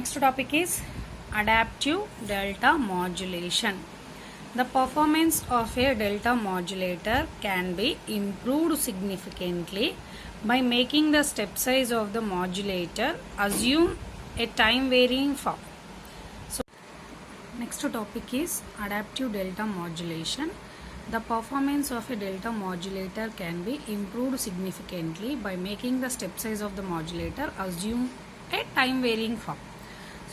Next topic is adaptive delta modulation. The performance of a delta modulator can be improved significantly by making the step size of the modulator assume a time varying form. So, next topic is adaptive delta modulation. The performance of a delta modulator can be improved significantly by making the step size of the modulator assume a time varying form.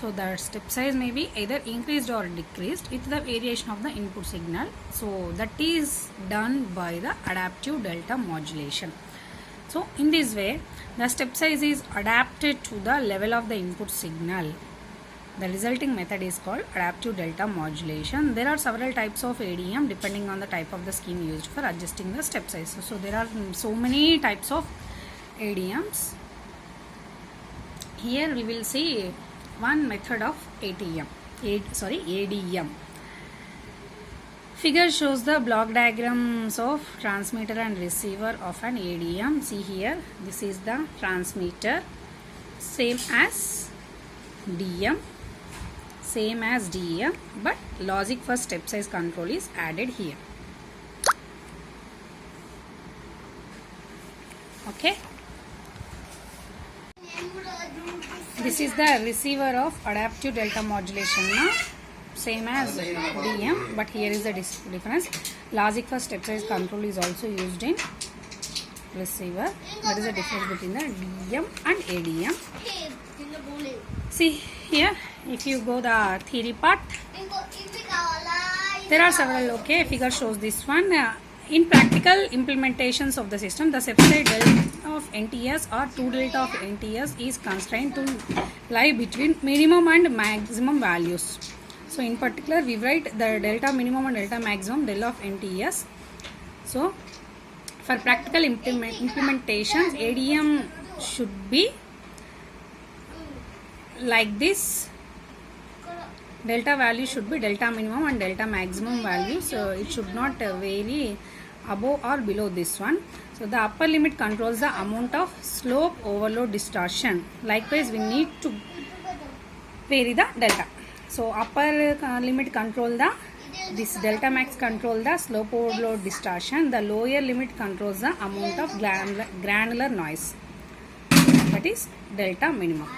So the step size may be either increased or decreased with the variation of the input signal. So that is done by the adaptive delta modulation. So in this way, the step size is adapted to the level of the input signal. The resulting method is called adaptive delta modulation. There are several types of ADM depending on the type of the scheme used for adjusting the step size. So there are so many types of ADMs. Here we will see one method of ADM. Figure shows the block diagrams of transmitter and receiver of an ADM. See here, this is the transmitter, same as DM, but logic for step size control is added here. Okay. This is the receiver of adaptive delta modulation now, same as DM, but here is the difference. Logic for step size control is also used in receiver. What is the difference between the DM and ADM? See here, if you go the theory part, there are several. Okay, figure shows this one. In practical implementations of the system, the step size delta of NTS or 2 delta of NTS is constrained to lie between minimum and maximum values. So in particular, we write the delta minimum and delta maximum del of NTS. So for practical implementations, ADM should be like this. Delta value should be delta minimum and delta maximum value. So it should not vary above or below this one. So the upper limit controls the amount of slope overload distortion. Likewise, we need to vary the delta. So upper limit control this delta max control the slope overload distortion. The lower limit controls the amount of granular noise. That is delta minimum.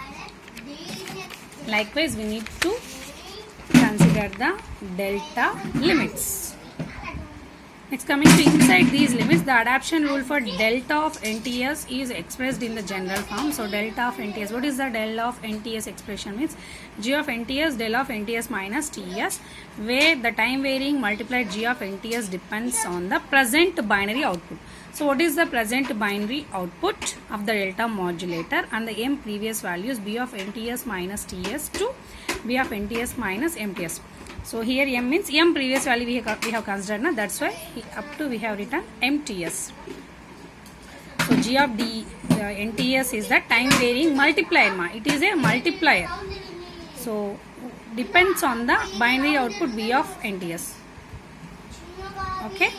Likewise, we need to consider the delta limits. Next, coming to inside these limits, the adaptation rule for delta of NTS is expressed in the general form. So delta of NTS, what is the del of NTS expression? Means G of NTS del of NTS minus TS, where the time varying multiplied G of NTS depends on the present binary output. So what is the present binary output of the delta modulator, and the M previous values B of NTS minus TS to B of NTS minus MTS. So here M means M previous value we have considered now, that's why up to we have written MTS. So G of NTS is the time varying multiplier. It is a multiplier. So depends on the binary output B of NTS. Okay.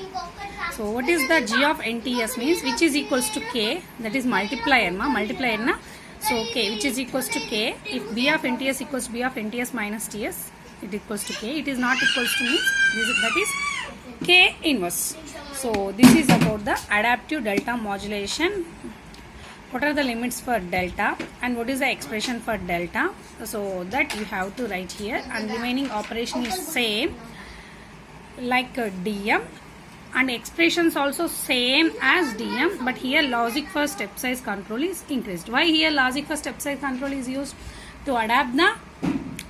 So what is the G of NTS means, which is equals to K, that is multiplier na. So K, which is equals to K. If B of NTS equals to B of NTS minus TS, it equals to K. It is not equals to means that is K inverse. So this is about the adaptive delta modulation. What are the limits for delta and what is the expression for delta? So that you have to write here, and remaining operation is same like DM, and expressions also same as DM, but here logic for step size control is increased. Why here logic for step size control is used? To adapt the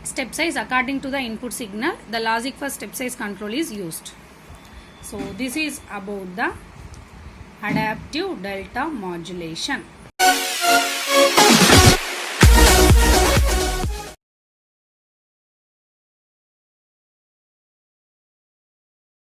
step size according to the input signal, the logic for step size control is used. So this is about the adaptive delta modulation.